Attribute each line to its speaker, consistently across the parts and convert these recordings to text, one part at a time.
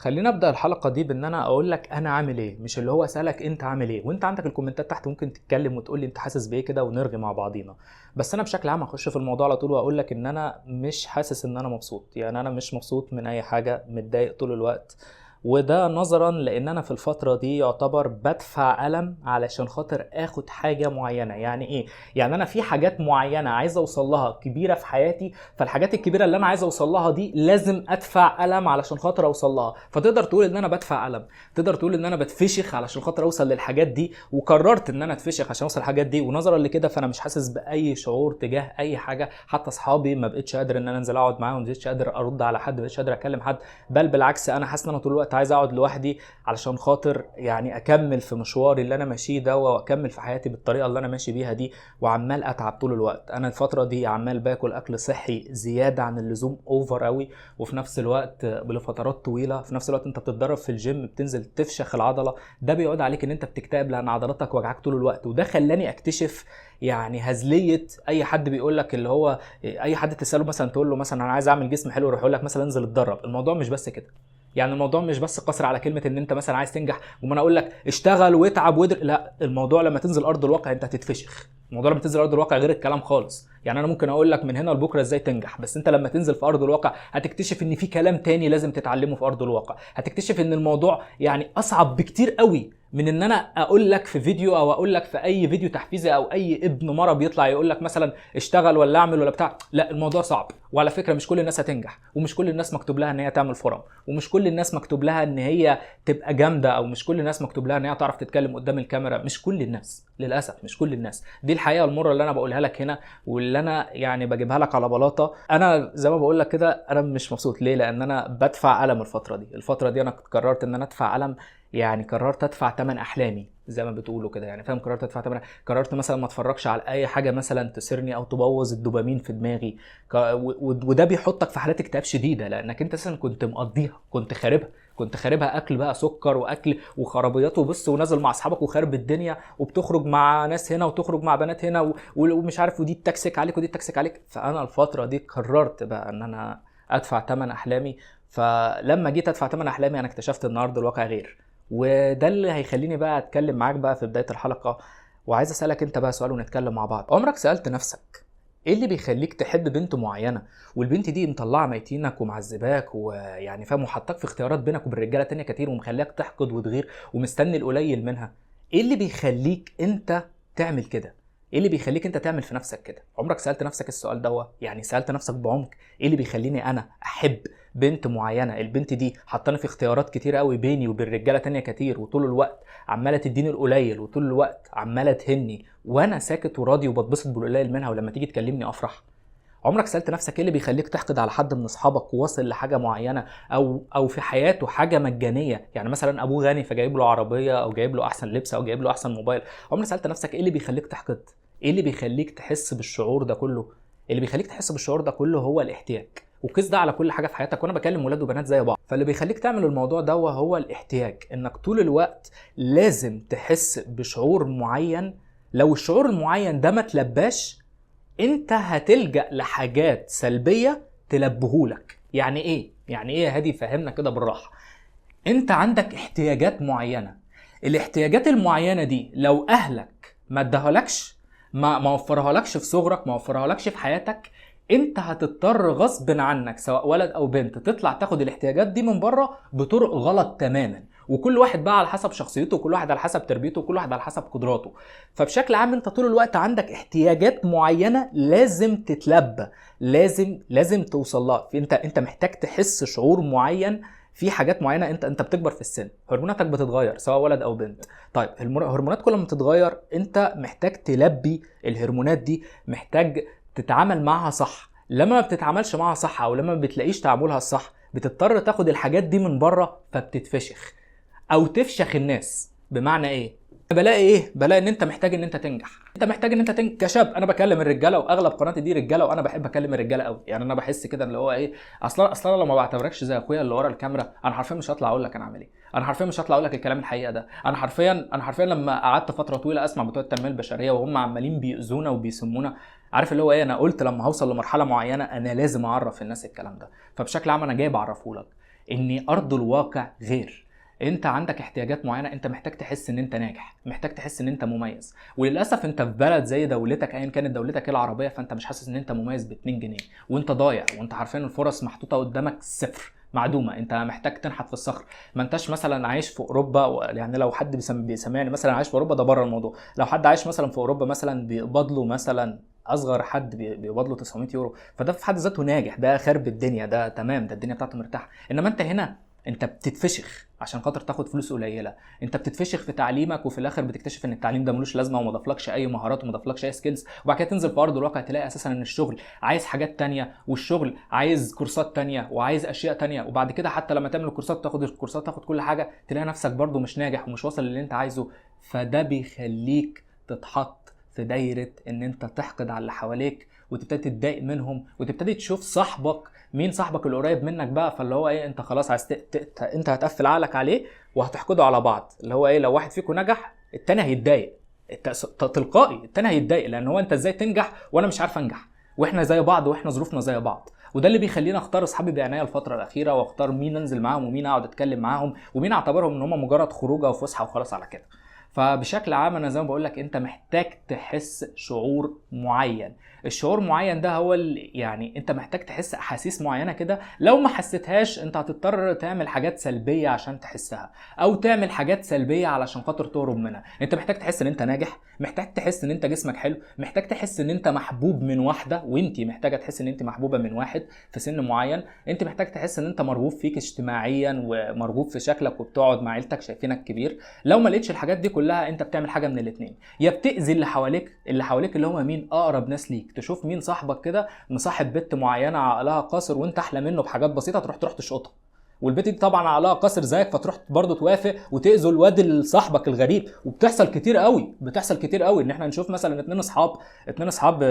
Speaker 1: خلينا ابدا الحلقه دي بان انا اقول لك انا عامل ايه، مش اللي هو اسالك انت عامل ايه. وانت عندك الكومنتات تحت ممكن تتكلم وتقول لي انت حاسس بايه كده ونرغي مع بعضينا. بس انا بشكل عام هخش في الموضوع على طول واقول لك ان انا مش حاسس ان انا مبسوط. يعني انا مش مبسوط من اي حاجه، متضايق طول الوقت. وده نظرا لان انا في الفتره دي يعتبر بدفع قلم علشان خاطر اخد حاجه معينه. يعني ايه؟ يعني انا في حاجات معينه عايز اوصل لها كبيره في حياتي، فالحاجات الكبيره اللي انا عايز اوصل لها دي لازم ادفع قلم علشان خاطر اوصل لها. فتقدر تقول ان انا بدفع قلم، تقدر تقول ان انا بتفشخ علشان خاطر اوصل للحاجات دي، وقررت ان انا اتفشخ عشان اوصل للحاجات دي. ونظرا لكده فانا مش حاسس باي شعور تجاه اي حاجه. حتى اصحابي ما بقتش قادر ان انا انزل اقعد معاهم، ما بقتش قادر ارد على حد، ما بقتش قادر اكلم حد. بل بالعكس انا حاسس ان انا طول الوقت عايز اقعد لوحدي علشان خاطر يعني اكمل في مشواري اللي انا ماشيه ده، واكمل في حياتي بالطريقه اللي انا ماشي بيها دي. وعمال اتعب طول الوقت. انا الفتره دي عمال باكل اكل صحي زياده عن اللزوم، اوفر قوي. وفي نفس الوقت لفترات طويله. في نفس الوقت انت بتتدرب في الجيم، بتنزل تفشخ العضله، ده بيعود عليك ان انت بتكتئب لان عضلاتك وجعاك طول الوقت. وده خلاني اكتشف يعني هزليه اي حد بيقول لك اللي هو اي حد تساله مثلا تقول له مثلا انا عايز اعمل جسم حلو، يروح يقول لك مثلا انزل اتدرب. الموضوع مش بس كده. يعني الموضوع مش بس قصر على كلمه ان انت مثلا عايز تنجح وما انا اقول لك اشتغل واتعب لا، الموضوع لما تنزل ارض الواقع انت هتتفشخ. الموضوع لما تنزل ارض الواقع غير الكلام خالص. يعني انا ممكن اقول لك من هنا لبكره ازاي تنجح، بس انت لما تنزل في ارض الواقع هتكتشف ان في كلام تاني لازم تتعلمه في ارض الواقع. هتكتشف ان الموضوع يعني اصعب بكتير قوي من ان انا اقول لك في فيديو او اقول لك في اي فيديو تحفيزي او اي ابن مره بيطلع يقول لك مثلا اشتغل ولا اعمل ولا بتاع. لا، الموضوع صعب. وعلى فكره مش كل الناس هتنجح، ومش كل الناس مكتوب لها ان هي تعمل فورم، ومش كل الناس مكتوب لها ان هي تبقى جامده، او مش كل الناس مكتوب لها ان هي تعرف تتكلم قدام الكاميرا. مش كل الناس، للاسف مش كل الناس. دي الحقيقه المره اللي انا بقولها لك هنا، واللي انا يعني بجيبها لك على بلاطه. انا زي ما بقول لك كده انا مش مبسوط. ليه؟ لان انا بدفع قلم الفتره دي انا قررت ان انا ادفع قلم. يعني قررت ادفع ثمن احلامي زي ما بتقولوا كده، يعني فاهم؟ قررت ادفع ثمن. قررت مثلا ما اتفرجش على اي حاجه مثلا تسرني او تبوظ الدوبامين في دماغي. وده بيحطك في حالات اكتئاب شديده، لانك انت اصلا كنت مقضيها، كنت خاربها اكل بقى، سكر واكل وخرابيات وبص، ونازل مع اصحابك وخارب الدنيا، وبتخرج مع ناس هنا وتخرج مع بنات هنا ومش عارف، ودي تكسك عليك ودي تكسك عليك. فانا الفتره دي قررت بقى ان انا ادفع ثمن احلامي. فلما جيت ادفع ثمن احلامي انا اكتشفت ان ارض الواقع غير. وده اللي هيخليني بقى اتكلم معاك بقى في بدايه الحلقه. وعايز اسالك انت بقى سؤال ونتكلم مع بعض. عمرك سالت نفسك ايه اللي بيخليك تحب بنت معينه، والبنت دي مطلعه ميتينك ومعذباك ويعني فاهم، وحطاك في اختيارات بينك وبين رجاله تانية كتير، ومخليك تحقد وتغير ومستني القليل منها؟ ايه اللي بيخليك انت تعمل كده؟ ايه اللي بيخليك انت تعمل في نفسك كده؟ عمرك سالت نفسك السؤال ده؟ يعني سالت نفسك بعمق ايه اللي بيخليني انا احب بنت معينه؟ البنت دي حطاني في اختيارات كتير قوي بيني وبين رجاله تانية كتير، وطول الوقت عماله تديني القليل، وطول الوقت عماله تهني، وانا ساكت وراضي وبتبسط بالقليل منها، ولما تيجي تكلمني افرح. عمرك سألت نفسك ايه اللي بيخليك تحقد على حد من اصحابك وواصل لحاجه معينه، او في حياته حاجه مجانيه؟ يعني مثلا ابوه غني فجايب له عربيه، او جايب له احسن لبس، او جايب له احسن موبايل. عمرك سألت نفسك ايه اللي بيخليك تحقد؟ ايه اللي بيخليك تحس بالشعور ده كله؟ اللي بيخليك تحس بالشعور ده كله هو الاحتياج. وقيس ده على كل حاجه في حياتك، وانا بكلم ولاد وبنات زي بعض. فاللي بيخليك تعمل الموضوع ده هو الاحتياج، انك طول الوقت لازم تحس بشعور معين. لو الشعور المعين ده ما تلباش، انت هتلجأ لحاجات سلبية تلبهولك. يعني ايه؟ يعني ايه يا هادي؟ فهمنا كده بالراحة. انت عندك احتياجات معينة. الاحتياجات المعينة دي لو اهلك ما ادهالكش، ما وفرهالكش في صغرك، ما وفرهالكش في حياتك، انت هتضطر غصب عنك سواء ولد او بنت تطلع تاخد الاحتياجات دي من بره بطرق غلط تماما. وكل واحد بقى على حسب شخصيته، وكل واحد على حسب تربيته، وكل واحد على حسب قدراته. فبشكل عام انت طول الوقت عندك احتياجات معينة لازم تتلبى، لازم توصل لها. انت محتاج تحس شعور معين في حاجات معينه. انت بتكبر في السن، هرموناتك بتتغير سواء ولد او بنت. طيب الهرمونات كل ما بتتغير انت محتاج تلبي الهرمونات دي، محتاج تتعامل معها صح. لما ما بتتعاملش معها صح، او لما ما بتلاقيش تعاملها الصح، بتضطر تاخد الحاجات دي من بره فبتتفشخ او تفشخ الناس. بمعنى ايه؟ بلاقي ان انت محتاج ان انت تنجح. انت محتاج ان انت تنجح كشاب. انا بكلم الرجاله، واغلب قناتي دي رجاله، وانا بحب اكلم الرجاله قوي. يعني انا بحس كده اللي هو ايه، اصلا لو ما بعتبركش زي اخويا اللي ورا الكاميرا، انا حرفيا مش هطلع اقول لك انا عامل ايه. انا حرفيا مش هطلع اقول لك الكلام الحقيقه ده. انا حرفيا لما قعدت فتره طويله اسمع بتوع التنميه البشريه وهم عمالين بيؤذونا وبيسمونا، عارف اللي هو ايه، انا قلت لما هوصل لمرحله معينه انا لازم اعرف الناس الكلام ده. فبشكل عام انا جاي بعرفه لك. ان ارض الواقع غير. انت عندك احتياجات معينه، انت محتاج تحس ان انت ناجح، محتاج تحس ان انت مميز. وللاسف انت في بلد زي دولتك ايا كانت دولتك ايه العربيه، فانت مش حاسس ان انت مميز ب 2 جنيه وانت ضايع، وانت عارفين الفرص محطوطه قدامك صفر، معدومه. انت محتاج تنحت في الصخر. ما انتش مثلا عايش في اوروبا، يعني لو حد بيسمعني مثلا عايش في اوروبا ده بره الموضوع. لو حد عايش مثلا في اوروبا مثلا بيقبض له مثلا، اصغر حد بيقبض له 900 يورو، فده في حد ذاته ناجح، ده خرب الدنيا، ده تمام، ده الدنيا بتاعته مرتاحه. انما انت هنا انت بتتفشخ عشان خاطر تاخد فلوس قليله، انت بتتفشخ في تعليمك، وفي الاخر بتكتشف ان التعليم ده ملوش لازمه وما ضافلكش اي مهارات وما ضافلكش اي سكيلز. وبعد كده تنزل في ارض الواقع تلاقي اساسا ان الشغل عايز حاجات تانية، والشغل عايز كورسات تانية وعايز اشياء تانية، وبعد كده حتى لما تعمل الكورسات تاخد الكورسات تاخد كل حاجه، تلاقي نفسك برضو مش ناجح ومش واصل للي انت عايزه. فده بيخليك تتحط في دايره ان انت تحقد على اللي حواليك، وتبتدي تتضايق منهم، وتبتدي تشوف صاحبك مين صاحبك القريب منك بقى، فاللي هو ايه، انت خلاص عايز انت هتقفل عقلك عليه وهتحقدوا على بعض. اللي هو ايه، لو واحد فيكم نجح التاني هيتضايق تلقائي، التاني هيتضايق، لان هو انت ازاي تنجح وانا مش عارف انجح، واحنا زي بعض واحنا ظروفنا زي بعض. وده اللي بيخليني اختار اصحابي بعنايه الفتره الاخيره، واختار مين انزل معاهم ومين اقعد اتكلم معاهم ومين اعتبرهم ان هم مجرد خروجه وفسحه وخلاص على كده. فبشكل عام انا زي ما بقول لك، انت محتاج تحس شعور معين. الشعور معين ده هو يعني انت محتاج تحس احاسيس معينه كده، لو ما حسيتهاش انت هتضطر تعمل حاجات سلبيه عشان تحسها، او تعمل حاجات سلبيه علشان خاطر تهرب منها. انت محتاج تحس ان انت ناجح، محتاج تحس ان انت جسمك حلو، محتاج تحس ان انت محبوب من واحده، وانت محتاجه تحس ان انت محبوبه من واحد في سن معين. انت محتاج تحس ان انت مرغوب فيك اجتماعيا ومرغوب في شكلك، وبتقعد مع عيلتك شايفينك كبير. لو ما لقيتش الحاجات دي كلها، انت بتعمل حاجه من الاثنين: يا بتاذي اللي حواليك، اللي هم مين، اقرب ناس ليك، تشوف مين صاحبك كده مصاحب بنت معينه عقلها قاصر وانت احلى منه بحاجات بسيطه، تروح تشقطها، والبنت دي طبعا عقلها قاصر زيك، فتروح برضه توافق وتاذوا الواد صاحبك الغريب. وبتحصل كتير قوي، ان احنا نشوف مثلا اتنين اصحاب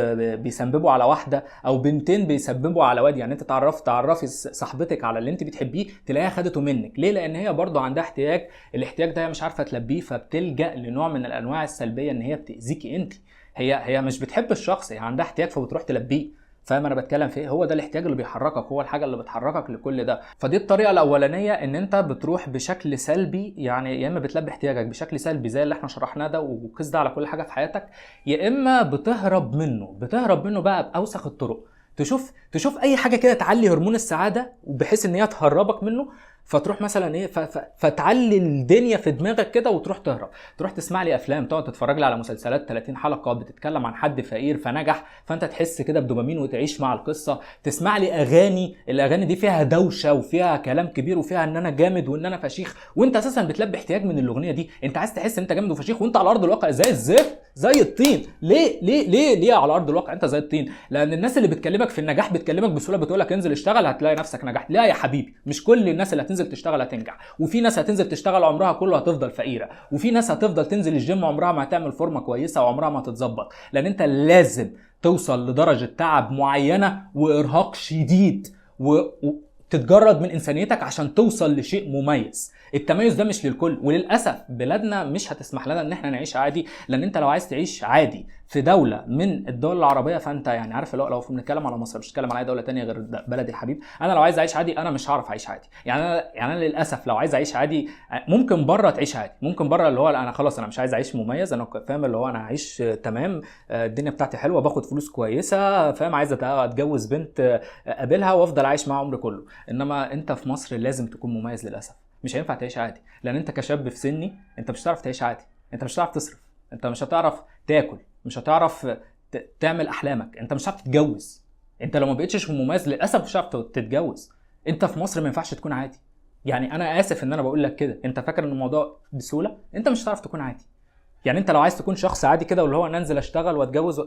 Speaker 1: بيسببوا على واحده، او بنتين بيسببوا على واد. يعني انت تعرفي صاحبتك على اللي انت بتحبيه، تلاقيها خدته منك. ليه؟ لان هي برضه عندها احتياج، الاحتياج ده هي مش عارفه تلبيه، فبتلجأ لنوع من الانواع السلبيه ان هي بتاذيكي انت. هي مش بتحب الشخص، هي عندها احتياج فبتروح تلبيه. فاهم انا بتكلم في ايه؟ هو ده الاحتياج اللي بيحركك، هو الحاجه اللي بتحركك لكل ده. فدي الطريقه الاولانيه، ان انت بتروح بشكل سلبي، يعني يا اما بتلبي احتياجك بشكل سلبي زي اللي احنا شرحناه ده وقيس ده على كل حاجه في حياتك، يا اما بتهرب منه بقى باوسخ الطرق. تشوف اي حاجه كده تعلي هرمون السعاده، وبحيث ان هي تهربك منه، فتروح مثلا ايه فتعلي الدنيا في دماغك كده وتروح تهرب. تروح تسمع لي افلام، تقعد تتفرج لي على مسلسلات 30 حلقه بتتكلم عن حد فقير فنجح، فانت تحس كده بدوبامين وتعيش مع القصه. تسمع لي الاغاني دي فيها دوشه وفيها كلام كبير وفيها ان انا جامد وان انا فشيخ، وانت اساسا بتلبي احتياج من الاغنيه دي. انت عايز تحس ان انت جامد وفشيخ وانت على ارض الواقع زي الزفت، زي الطين. ليه على ارض الواقع انت زي الطين؟ لان الناس اللي بتكلمك في النجاح بتكلمك بسهوله، بتقول لك انزل اشتغل هتلاقي نفسك نجحت. لا يا حبيبي، مش كل الناس اللي هتنزل تشتغل هتنجح، وفي ناس هتنزل تشتغل عمرها كله هتفضل فقيره، وفي ناس هتفضل تنزل الجيم عمرها ما هتعمل فورمه كويسه وعمرها ما هتتظبط. لان انت لازم توصل لدرجه تعب معينه وارهاق شديد وتتجرد من انسانيتك عشان توصل لشيء مميز. التميز ده مش للكل، وللاسف بلادنا مش هتسمح لنا ان احنا نعيش عادي. لان انت لو عايز تعيش عادي في دوله من الدول العربيه، فانت يعني عارف، لو بنتكلم على مصر، مش بنتكلم على اي دوله تانية غير بلدي الحبيب. انا لو عايز اعيش عادي انا مش هعرف اعيش عادي. يعني انا للاسف لو عايز اعيش عادي، ممكن بره تعيش عادي، ممكن بره اللي هو انا خلاص انا مش عايز اعيش مميز، انا فاهم اللي هو انا عايش تمام، الدنيا بتاعتي حلوه، باخد فلوس كويسه، فاهم، عايز اتجوز بنت اقابلها وافضل عايش معاها عمري كله. انما انت في مصر لازم تكون مميز للاسف، مش هينفع تعيش عادي. لان انت كشاب في سني انت مش هتعرف تعيش عادي، انت مش هتعرف تصرف، انت مش هتعرف تاكل، مش هتعرف تعمل احلامك، انت مش هتعرف تتجوز. انت لو ما بقتش مميز للاسف مش هتعرف تتجوز. انت في مصر ما ينفعش تكون عادي. يعني انا اسف ان انا بقول لك كده، انت فاكر ان الموضوع بسهوله؟ انت مش هتعرف تكون عادي. يعني انت لو عايز تكون شخص عادي كده واللي هو ننزل اشتغل واتجوز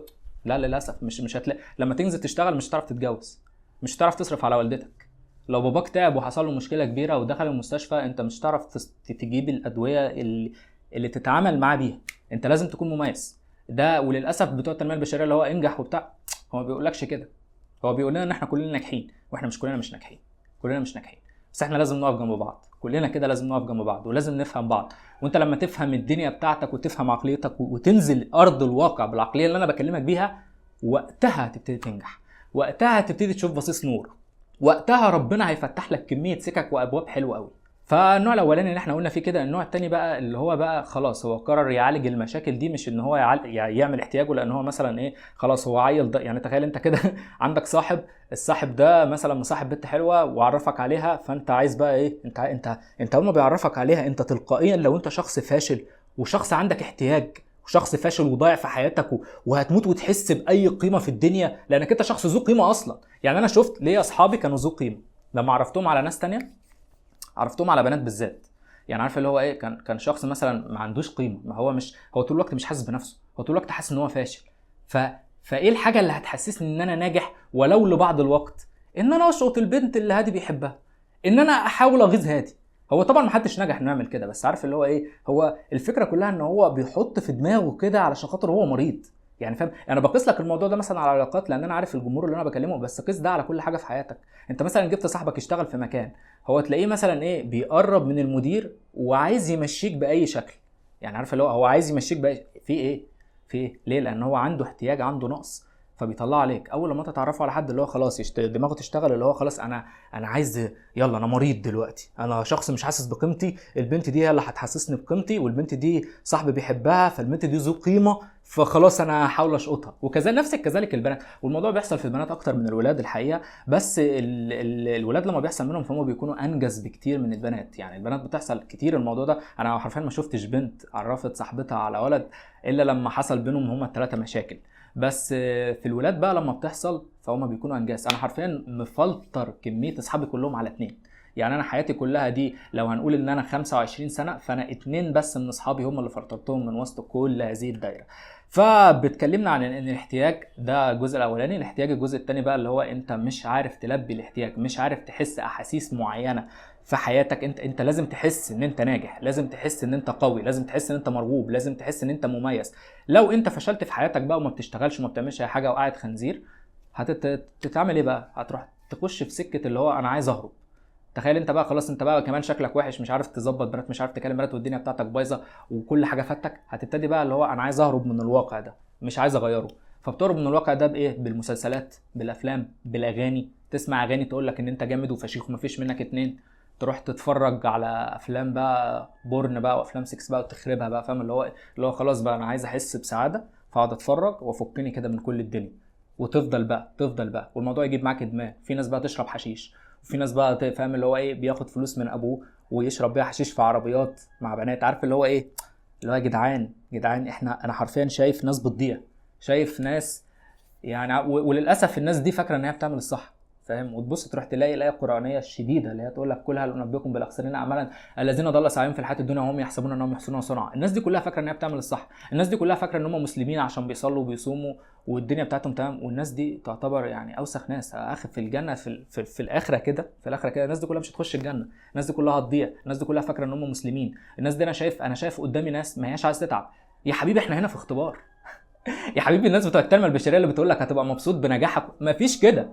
Speaker 1: لا للاسف مش هتلاقي. لما تنزل تشتغل مش هتعرف تتجوز، مش هتعرف تصرف على والدتك. لو باباك تعب وحصل له مشكله كبيره ودخل المستشفى، انت مش هتعرف تجيب الادويه اللي تتعامل معاه بيها. انت لازم تكون مميز. ده وللاسف بتوع التنميه البشريه اللي هو انجح وبتاع، هو ما بيقولكش كده. هو بيقول لنا ان احنا كلنا ناجحين، واحنا مش كلنا مش ناجحين. كلنا مش ناجحين، بس احنا لازم نقف جنب بعض. كلنا كده لازم نقف جنب بعض ولازم نفهم بعض. وانت لما تفهم الدنيا بتاعتك وتفهم عقليتك وتنزل ارض الواقع بالعقليه اللي انا بكلمك بيها، وقتها هتبتدي تنجح، وقتها هتبتدي تشوف بصيص نور. وقتها ربنا هيفتح لك كميه سكك وابواب حلوه قوي. فالنوع الاولاني اللي احنا قلنا فيه كده. النوع التاني بقى اللي هو بقى خلاص هو قرر يعالج المشاكل دي، مش ان هو يعمل احتياجه، لان هو مثلا ايه خلاص هو عيل ده. يعني تخيل انت كده عندك صاحب، الصاحب ده مثلا مصاحب بنت حلوه وعرفك عليها، فانت عايز بقى ايه، انت اول ما بيعرفك عليها انت تلقائيا لو انت شخص فاشل وشخص عندك احتياج وشخص فاشل وضايع في حياتك وهتموت وتحس باي قيمه في الدنيا لانك انت شخص ذو قيمه اصلا. يعني انا شفت ليا اصحابي كانوا ذو قيمه لما عرفتهم على ناس تانية، عرفتهم على بنات بالذات. يعني عارف اللي هو ايه، كان شخص مثلا ما عندوش قيمه، ما هو مش، هو طول الوقت مش حاسس بنفسه، هو طول الوقت حاسس ان هو فاشل. فايه الحاجه اللي هتحسسني ان انا ناجح ولو لبعض الوقت؟ ان انا اشقط البنت اللي هادي بيحبها، ان انا احاول اغيظ هادي. هو طبعا ما حدش نجح انه يعمل كده، بس عارف اللي هو ايه، هو الفكره كلها ان هو بيحط في دماغه كده علشان خاطر هو مريض. يعني فاهم، انا بقيس لك الموضوع ده مثلا على العلاقات لان انا عارف الجمهور اللي انا بكلمه، بس قيس ده على كل حاجه في حياتك. انت مثلا جبت صاحبك يشتغل في مكان، هو تلاقيه مثلا ايه بيقرب من المدير وعايز يمشيك باي شكل. يعني عارف اللي هو عايز يمشيك باي، في ايه، في ايه، ليه؟ لان هو عنده احتياج، عنده نقص، فبيطلع عليك. اول لما تتعرفوا على حد اللي هو خلاص دماغه تشتغل، اللي هو خلاص انا عايز، يلا انا مريض دلوقتي، انا شخص مش حاسس بقيمتي، البنت دي هي اللي هتحسسني بقيمتي، والبنت دي صاحبي بيحبها، فالبنت دي ذو قيمه، فخلاص انا هحاول اشقطها. كذلك البنات، والموضوع بيحصل في البنات اكتر من الولاد الحقيقه، بس الولاد لما بيحصل منهم فهم بيكونوا انجز بكتير من البنات. يعني البنات بتحصل كتير الموضوع ده، انا حرفيا ما شفتش بنت عرفت صاحبتها على ولد الا لما حصل بينهم هما الثلاثه مشاكل. بس في الولاد بقى لما بتحصل فهم بيكونوا انجاز. انا حرفيا مفلتر كميه اصحابي كلهم على 2. يعني انا حياتي كلها دي لو هنقول ان انا 25 سنه، فانا 2 بس من اصحابي هم اللي فلترتهم من وسط كل هذه الدايره. فبتكلمنا عن ان الاحتياج ده الجزء الاولاني. الاحتياج الجزء الثاني بقى اللي هو انت مش عارف تلبي الاحتياج، مش عارف تحس احاسيس معينه في حياتك. انت لازم تحس ان انت ناجح، لازم تحس ان انت قوي، لازم تحس ان انت مرغوب، لازم تحس ان انت مميز. لو انت فشلت في حياتك بقى وما بتشتغلش وما بتعملش اي حاجه وقاعد خنزير، هتتعمل ايه بقى؟ هتروح تخش في سكه اللي هو انا عايز اهرب. تخيل انت بقى خلاص، انت بقى كمان شكلك وحش، مش عارف تظبط بنات، مش عارف تكلم بنات، والدنيا بتاعتك بايظه وكل حاجه فاتك، هتبتدي بقى اللي هو انا عايز اهرب من الواقع ده، مش عايز اغيره. فبتهرب من الواقع ده بايه؟ بالمسلسلات، بالافلام، بالاغاني. تسمع اغاني تقول لك ان انت جامد وفشيخ ومفيش منك اتنين، تروح تتفرج على افلام بقى بورن بقى وافلام سكس بقى وتخربها بقى، فاهم اللي هو خلاص بقى انا عايز احس بسعاده، فاقعد اتفرج وافكني كده من كل الدنيا. وتفضل بقى والموضوع يجيب معاك ادمان. في ناس بقى تشرب حشيش، وفي ناس بقى فاهم اللي هو ايه بياخد فلوس من ابوه ويشرب بيها حشيش في عربيات مع بنات. عارف اللي هو ايه، اللي هو يا جدعان انا حرفيا شايف ناس بتضيع، شايف ناس يعني وللاسف الناس دي فاكره ان هي بتعمل الصح، فاهم؟ وتبص تروح تلاقي الايه القرانيه الشديده اللي هي تقول لك كل هل انبئكم بالاخسرين اعمالا الذين ضل سعيهم في الحياه الدنيا وهم يحسبون انهم يحسنون صنعا. الناس دي كلها فاكره ان هي بتعمل الصح، الناس دي كلها فاكره ان هم مسلمين عشان بيصلوا وبيصوموا والدنيا بتاعتهم تمام. والناس دي تعتبر يعني اوسخ ناس اخر في الجنه في الاخره كده، الناس دي كلها مش هتخش الجنه، الناس دي كلها هتضيع، الناس دي كلها فاكره ان هم مسلمين. الناس دي انا شايف قدامي ناس ما هياش عايز تتعب. يا حبيبي احنا هنا في اختبار. يا حبيبي الناس بتوع التنميه البشريه اللي بتقول لك هتبقى مبسوط بنجاحك، مفيش كده.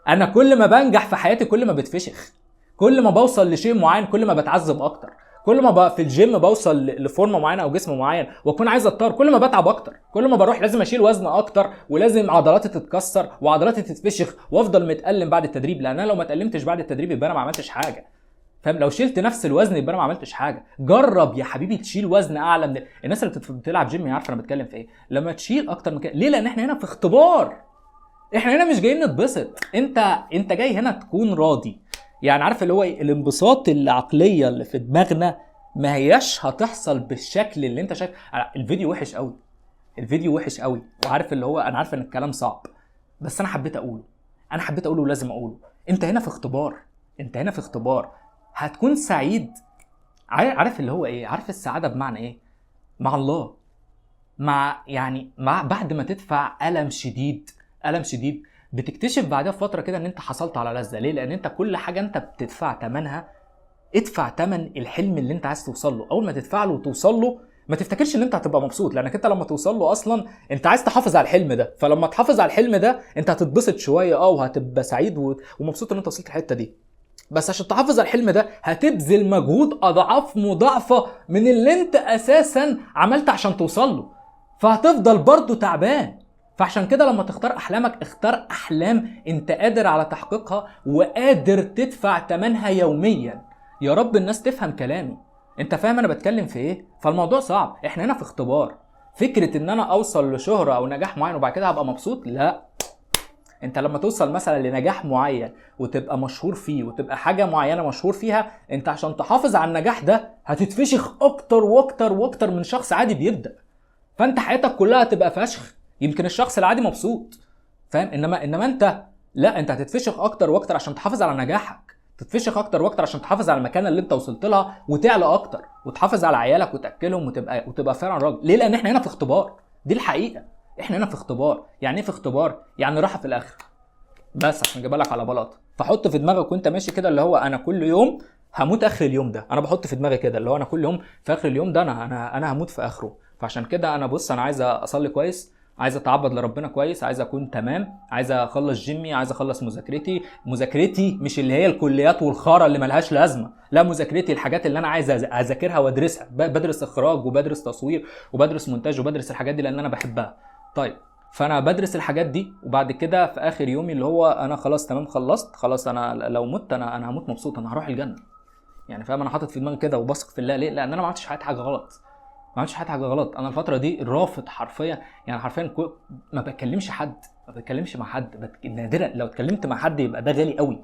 Speaker 1: انا كل ما بنجح في حياتي كل ما بتفشخ، كل ما بوصل لشيء معين كل ما بتعذب اكتر، كل ما بقى في الجيم بوصل لفورمه معينه او جسم معين واكون عايز اتطور كل ما بتعب اكتر، كل ما بروح لازم اشيل وزن اكتر ولازم عضلاتي تتكسر وعضلاتي تتفشخ وافضل متألم بعد التدريب. لان انا لو ما اتألمتش بعد التدريب يبقى انا ما عملتش حاجه، فاهم؟ لو شلت نفس الوزن يبقى انا ما عملتش حاجه. جرب يا حبيبي تشيل وزن اعلى من الناس اللي بتلعب جيم، عارفه انا بتكلم في ايه. لما تشيل اكتر من كده، ليه؟ لان احنا هنا في اختبار، احنا هنا مش جايين نتبسط، انت جاي هنا تكون راضي. يعني عارف اللي هو ايه، الانبساط العقليه اللي في دماغنا ما هياش هتحصل بالشكل اللي انت شايف. الفيديو وحش قوي، الفيديو وحش قوي، وعارف اللي هو انا عارف ان الكلام صعب بس انا حبيت اقوله ولازم اقوله. انت هنا في اختبار، هتكون سعيد. عارف اللي هو ايه، عارف السعاده بمعنى ايه؟ مع الله، مع بعد ما تدفع ألم شديد بتكتشف بعدها فترة كده ان انت حصلت على لذة. ليه؟ لان انت كل حاجة انت بتدفع تمنها، ادفع تمن الحلم اللي انت عايز توصل له. اول ما تدفع له وتوصل له ما تفتكرش ان انت هتبقى مبسوط، لانك انت لما توصل له اصلا انت عايز تحافظ على الحلم ده، فلما تحافظ على الحلم ده انت هتتبسط شوية وهتبقى سعيد ومبسوط ان انت وصلت الحتة دي. بس عشان تحافظ على الحلم ده هتبذل مجهود اضعاف مضاعفة من اللي انت اساسا عملت عشان توصل له، فهتفضل برضو تعبان، فعشان كده لما تختار احلامك اختار احلام انت قادر على تحقيقها وقادر تدفع ثمنها يوميا. يا رب الناس تفهم كلامي، انت فاهم انا بتكلم في ايه؟ فالموضوع صعب، احنا هنا في اختبار. فكرة ان انا اوصل لشهرة او نجاح معين وبعد كده هبقى مبسوط، لا. انت لما توصل مثلا لنجاح معين وتبقى مشهور فيه وتبقى حاجة معينة مشهور فيها، انت عشان تحافظ على النجاح ده هتتفشخ اكتر واكتر واكتر من شخص عادي بيبدأ. فانت حياتك كلها هتبقى فشخ، يمكن الشخص العادي مبسوط، فاهم؟ انما انت لا، انت هتتفشخ اكتر واكتر عشان تحافظ على نجاحك، تتفشخ اكتر واكتر عشان تحافظ على المكانه اللي انت وصلت لها وتعلى اكتر وتحافظ على عيالك وتاكلهم وتبقى فعلا راجل. ليه؟ لان احنا هنا في اختبار، دي الحقيقه. احنا هنا في اختبار. يعني ايه في اختبار؟ يعني راحه في الاخر بس عشان اجيبها لك على بلاطه. فحط في دماغك وانت ماشي كده اللي هو انا كل يوم هموت اخر اليوم ده. انا بحط في دماغي كده اللي هو انا كل يوم في اخر اليوم ده انا هموت في اخره. فعشان كده انا بص، انا عايز اصلي كويس، عايز اتعبد لربنا كويس، عايز اكون تمام، عايز اخلص جيمي، عايز اخلص مذاكرتي مش اللي هي الكليات والخاره اللي ملهاش لازمه، لا، مذاكرتي الحاجات اللي انا عايز اذاكرها وادرسها. بدرس اخراج وبدرس تصوير وبدرس مونتاج وبدرس الحاجات دي لان انا بحبها. طيب، فانا بدرس الحاجات دي وبعد كده في اخر يومي اللي هو انا خلاص تمام، خلصت خلاص، انا لو مت انا هموت مبسوط، انا هروح الجنه. يعني فاهم؟ انا حاطط في دماغي كده وبثق في الله. ليه؟ لان انا ما عملتش حاجه غلط، ما عملتش حاجه غلط. انا الفتره دي رافض حرفيا، يعني حرفيا ما بكلمش حد، ما بتكلمش مع حد، نادرا لو اتكلمت مع حد يبقى ده غالي قوي.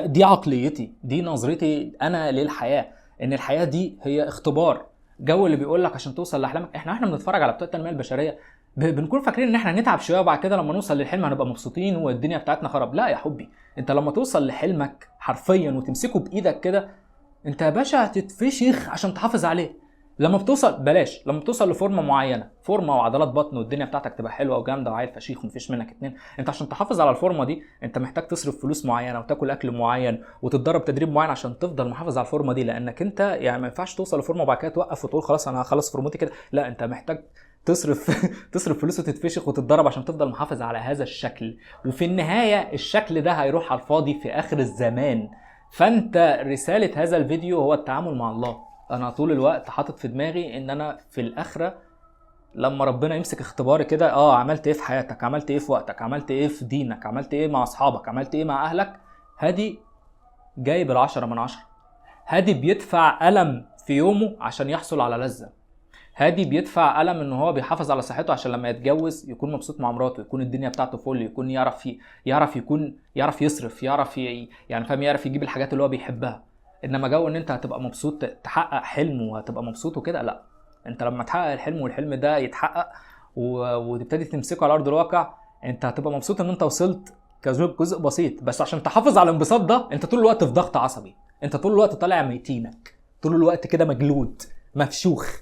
Speaker 1: دي عقليتي، دي نظرتي انا للحياه، ان الحياه دي هي اختبار. جو اللي بيقول لك عشان توصل لاحلامك، احنا بنتفرج على بتوع التنميه البشريه بنكون فاكرين ان احنا نتعب شويه وبعد كده لما نوصل للحلم هنبقى مبسوطين والدنيا بتاعتنا خراب. لا يا حبي، انت لما توصل لحلمك حرفيا وتمسكه بايدك كده، انت يا باشا هتتفشخ عشان تحافظ عليه. لما بتوصل لفورمه معينه، فورمه وعضلات بطن والدنيا بتاعتك تبقى حلوه وجامده وعيل فشيخ ومفيش منك اتنين، انت عشان تحافظ على الفورمه دي انت محتاج تصرف فلوس معينه وتاكل اكل معين وتتدرب تدريب معين عشان تفضل محافظ على الفورمه دي. لانك انت يعني ما ينفعش توصل لفورمه وبعد كده توقف وتقول خلاص انا هخلص فورمتي كده. لا، انت محتاج تصرف فلوس وتتفشخ وتتدرب عشان تفضل محافظ على هذا الشكل. وفي النهايه الشكل ده هيروح على الفاضي في اخر الزمان. فانت رساله هذا الفيديو هو التعامل مع الله. انا طول الوقت حاطط في دماغي ان انا في الاخره لما ربنا يمسك اختباري كده، عملت ايه في حياتك، عملت ايه في وقتك، عملت ايه في دينك، عملت ايه مع اصحابك، عملت ايه مع اهلك، هادي جايب 10/10. هادي بيدفع ألم في يومه عشان يحصل على لذة. هادي بيدفع ألم ان هو بيحافظ على صحته عشان لما يتجوز يكون مبسوط مع مراته، يكون الدنيا بتاعته فل، يكون يعرف يصرف، يعني فاهم، يعرف يجيب الحاجات اللي هو بيحبها. انما جو ان انت هتبقى مبسوط تحقق حلم وهتبقى مبسوط وكده، لا. انت لما تحقق الحلم والحلم ده يتحقق وتبتدي تمسكه على ارض الواقع، انت هتبقى مبسوط ان انت وصلت كجزء بسيط. بس عشان تحافظ على الانبساط ده انت طول الوقت في ضغط عصبي، انت طول الوقت طالع ميتينك، طول الوقت كده مجلود مفشوخ،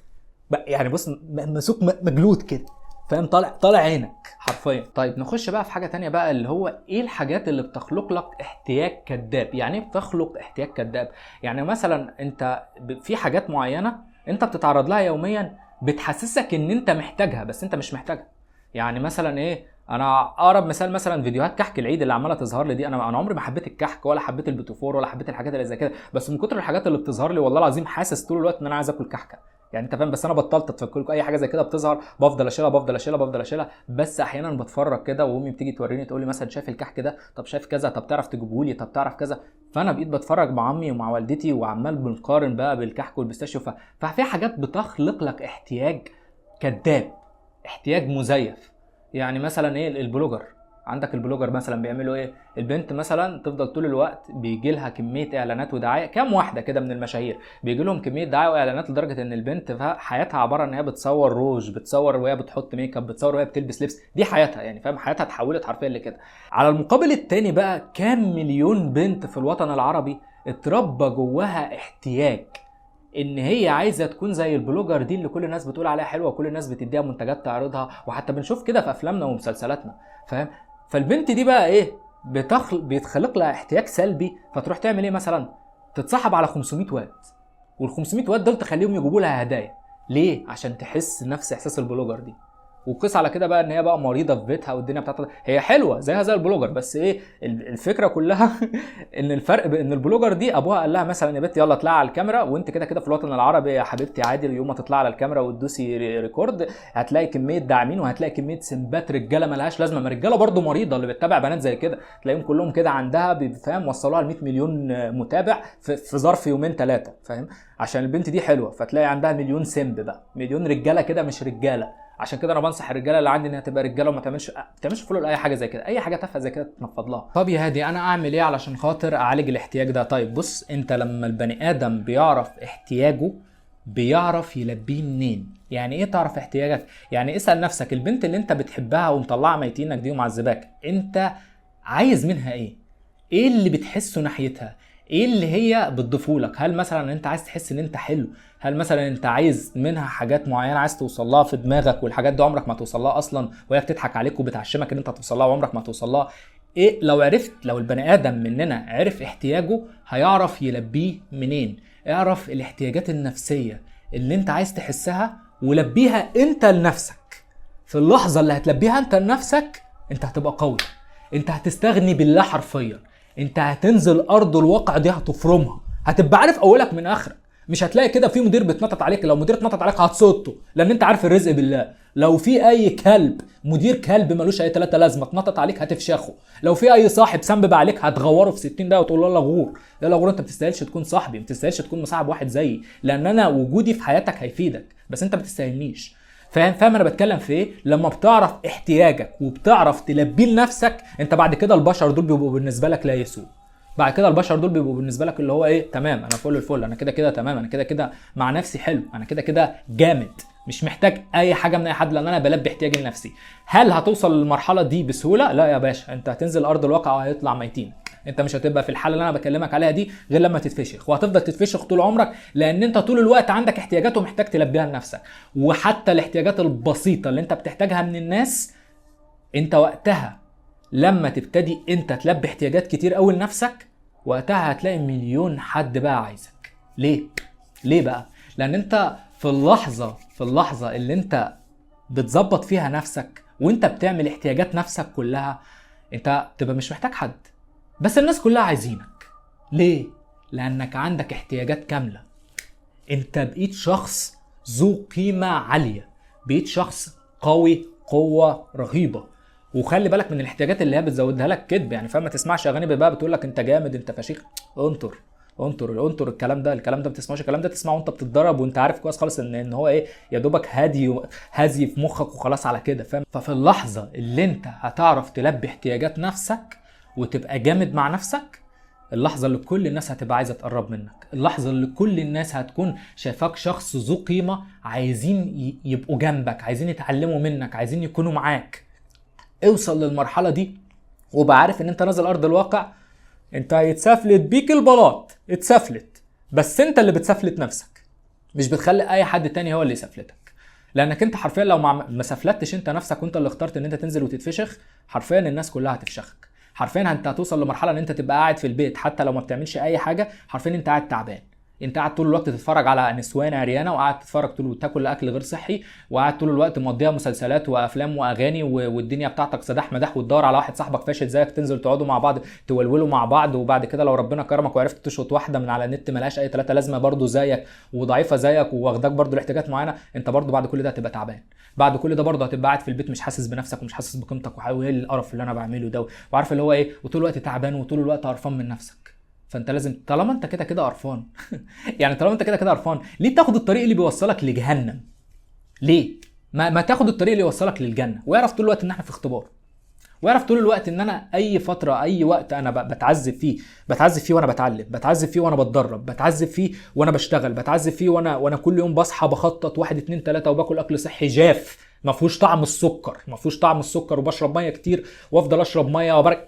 Speaker 1: يعني بص مسوك مجلود كده، فاهم؟ طالع عينك حرفيا. طيب نخش بقى في حاجه تانية بقى، اللي هو ايه الحاجات اللي بتخلق لك احتياج كذاب. يعني ايه بتخلق احتياج كذاب؟ يعني مثلا انت في حاجات معينه انت بتتعرض لها يوميا بتحسسك ان انت محتاجها بس انت مش محتاجها. يعني مثلا ايه، انا اقرب مثال مثلا فيديوهات كحك العيد اللي عماله تظهر لي دي. انا عمري ما حبيت الكحك ولا حبيت البيتوفور ولا حبيت الحاجات اللي زي كده، بس من كتر الحاجات اللي بتظهر لي والله العظيم حاسس طول الوقت ان انا عايز اكل كحكه. يعني انت فاهم؟ بس انا بطلت اتفكر لكم اي حاجه زي كده بتظهر بفضل اشيلها. بس احيانا بتفرج كده وامي بتيجي توريني تقول لي مثلا شايف الكحك ده، طب شايف كذا، طب تعرف تجيبه لي، طب تعرف كذا. فانا بقيت بتفرج مع امي ومع والدتي وعمال بنقارن بقى بالكحك والبيستاشيو. ففي حاجات بتخلق لك احتياج كذاب، احتياج مزيف. يعني مثلا ايه، البلوجر. عندك البلوجر مثلا بيعملوا ايه؟ البنت مثلا تفضل طول الوقت بيجي لها كميه اعلانات ودعايه، كام واحده كده من المشاهير بيجي لهم كميه دعايه واعلانات لدرجه ان البنت حياتها عباره ان هي بتصور روج، بتصور وهي بتحط ميك اب، بتصور وهي بتلبس لبس. دي حياتها، يعني فاهم؟ حياتها اتحولت حرفيا لكده. على المقابل التاني بقى، كام مليون بنت في الوطن العربي اتربى جواها احتياج ان هي عايزه تكون زي البلوجر دي اللي كل الناس بتقول عليها حلوه وكل الناس بتديها منتجات تعرضها، وحتى بنشوف كده في افلامنا ومسلسلاتنا، فاهم؟ فالبنت دي بقى ايه، بيتخلق لها احتياج سلبي. فتروح تعمل ايه مثلا؟ تتصاحب على 500 واد، وال 500 واد دول تخليهم يجيبوا لها هدايا. ليه؟ عشان تحس نفس احساس البلوجر دي. وقيس على كده بقى ان هي بقى مريضه في بيتها والدنيا بتاعتها هي حلوه زيها زي البلوجر، بس ايه الفكره كلها ان الفرق بين البلوجر دي ابوها قال لها مثلا يا بنتي يلا اطلعي على الكاميرا، وانت كده كده في الوطن العربي يا حبيبتي عادي يوم ما تطلعي على الكاميرا وتدوسي ريكورد هتلاقي كميه داعمين وهتلاقي كميه سمبات رجاله ملهاش لازمه، ما رجاله برده مريضه اللي بتتابع بنات زي كده تلاقيهم كلهم كده عندها بيفهم وصلوها ل 100 مليون متابع في ظرف يومين ثلاثه، فاهم؟ عشان البنت دي حلوه فتلاقي عندها مليون سمب بقى، مليون رجاله كده مش رجاله. عشان كده انا بنصح الرجاله اللي عندي انها تبقى رجاله وما تعملش فولو لاي حاجه زي كده، اي حاجه تافهه زي كده تنفض لها. طب يا هادي انا اعمل ايه علشان خاطر اعالج الاحتياج ده؟ طيب بص، انت لما البني ادم بيعرف احتياجه بيعرف يلبيه منين. يعني ايه تعرف احتياجك؟ يعني اسال نفسك البنت اللي انت بتحبها ومطلعه ميتينك دي ومعذباك انت عايز منها ايه؟ ايه اللي بتحسه ناحيتها؟ ايه اللي هي بتضيفه لك؟ هل مثلا انت عايز تحس ان انت حلو؟ هل مثلا انت عايز منها حاجات معينه عايز توصل لها في دماغك والحاجات دي عمرك ما توصل لها اصلا وهي بتضحك عليك وبتعشمك ان انت توصل لها وعمرك ما توصل لها؟ ايه لو البني ادم مننا عرف احتياجه هيعرف يلبيه منين. اعرف الاحتياجات النفسيه اللي انت عايز تحسها ولبيها انت لنفسك. في اللحظه اللي هتلبيها انت لنفسك انت هتبقى قوي، انت هتستغني بالله حرفيا، انت هتنزل ارض الواقع دي هتفرمها، هتبقى عارف اولك من اخرك. مش هتلاقي كده في مدير بتنطط عليك، لو مدير اتنطط عليك هتصده لان انت عارف الرزق بالله. لو في اي كلب مدير كلب ملوش اي ثلاثه لازمه اتنطط عليك هتفشخه. لو في اي صاحب سنبب عليك هتغوره في 60 دقيقه وتقول له يلا غور يلا غور، انت ما بتستاهلش تكون صاحبي، ما بتستاهلش تكون مصاحب واحد زيي، لان انا وجودي في حياتك هيفيدك بس انت ما بتستاهلنيش. فاهم انا بتكلم في ايه؟ لما بتعرف احتياجك وبتعرف تلبيه لنفسك انت بعد كده البشر دول بيبقوا بالنسبه لك لا يسوء. بعد كده البشر دول بيبقوا بالنسبه لك اللي هو ايه، تمام انا فل الفل، انا كده كده تمام، انا كده كده مع نفسي حلو، انا كده كده جامد، مش محتاج اي حاجه من اي حد لان انا بلبي احتياجي لنفسي. هل هتوصل للمرحله دي بسهوله؟ لا يا باشا، انت هتنزل ارض الواقع وهيطلع ميتين. انت مش هتبقى في الحاله اللي انا بكلمك عليها دي غير لما تتفشخ، وهتفضل تتفشخ طول عمرك لان انت طول الوقت عندك احتياجات ومحتاج تلبيها لنفسك. وحتى الاحتياجات البسيطه اللي انت بتحتاجها من الناس انت وقتها لما تبتدي انت تلبي احتياجات كتير قوي لنفسك وقتها هتلاقي مليون حد بقى عايزك. ليه بقى؟ لان انت في اللحظه اللي انت بتظبط فيها نفسك وانت بتعمل احتياجات نفسك كلها انت تبقى مش محتاج حد، بس الناس كلها عايزينك. ليه؟ لانك عندك احتياجات كامله. انت بقيت شخص ذو قيمه عاليه، بقيت شخص قوي قوه رهيبه. وخلي بالك من الاحتياجات اللي هي بتزودها لك كذب، يعني فاهم؟ ما تسمعش اغاني بقى بتقول لك انت جامد انت فشيخ. انطر الكلام ده ما تسمعش الكلام ده، تسمعه وانت بتتدرب وانت عارف كويس خالص ان هو ايه، يا دوبك هادي في مخك وخلاص على كده، فاهم؟ ففي اللحظه اللي انت هتعرف تلبي احتياجات نفسك وتبقى جامد مع نفسك، اللحظه اللي كل الناس هتبقى عايزه تقرب منك، اللحظه اللي كل الناس هتكون شايفاك شخص ذو قيمه، عايزين يبقوا جنبك، عايزين يتعلموا منك، عايزين يكونوا معاك. اوصل للمرحله دي وبقى عارف ان انت نازل ارض الواقع، انت هيتسفلت بيك البلاط، اتسفلت، بس انت اللي بتسفلت نفسك، مش بتخلي اي حد تاني هو اللي يسفلتك. لانك انت حرفيا لو ما سفلتش انت نفسك وانت اللي اخترت ان انت تنزل وتتفشخ، حرفيا الناس كلها هتفشخك. حرفيا انت هتوصل لمرحله ان انت تبقى قاعد في البيت حتى لو ما بتعملش اي حاجه، حرفيا انت قاعد تعبان، انت قاعد طول الوقت تتفرج على نسوان عريانه، وقاعد تتفرج طول تاكل اكل غير صحي، وقاعد طول الوقت مقضيها مسلسلات وافلام واغاني والدنيا بتاعتك سداح مداح، وتدور على واحد صاحبك فاشل زيك تنزل تقعدوا مع بعض تولولوا مع بعض، وبعد كده لو ربنا كرمك وعرفت تشوط واحده من على النت ملهاش اي ثلاثه لازمه برضو زيك وضعيفه زيك وواخداك برضو لاحتياجات معينه، انت برضو بعد كل ده هتبقى تعبان. بعد كل ده برضه هتبقى قاعد في البيت مش حاسس بنفسك ومش حاسس بقيمتك وايه القرف اللي انا بعمله ده، وعارف اللي هو ايه، وطول الوقت تعبان وطول الوقت قرفان من نفسك. فانت لازم طالما انت كده كده قرفان يعني طالما انت كده كده قرفان، ليه تاخد الطريق اللي بيوصلك لجهنم؟ ليه ما تاخد الطريق اللي يوصلك للجنه؟ ويعرف طول الوقت ان احنا في اختبار، ويعرف طول الوقت ان انا اي فتره اي وقت انا بتعذب فيه وانا بتعلم، بتعذب فيه وانا بتدرب، بتعذب فيه وانا بشتغل، بتعذب فيه وانا كل يوم بصحى بخطط 1 2 3 وباكل اكل صحي جاف ما فيهوش طعم السكر، وبشرب ميه كتير وافضل اشرب ميه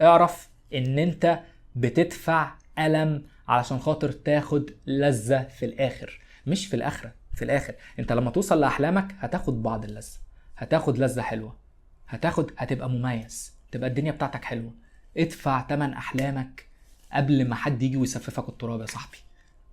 Speaker 1: اعرف ان انت بتدفع ألم علشان خاطر تاخد لذة في الآخر، مش في الآخرة، في الآخر. انت لما توصل لأحلامك هتاخد بعض اللذة، هتاخد لذة حلوة، هتبقى مميز، تبقى الدنيا بتاعتك حلوة. ادفع تمن أحلامك قبل ما حد يجي ويسففك التراب يا صاحبي.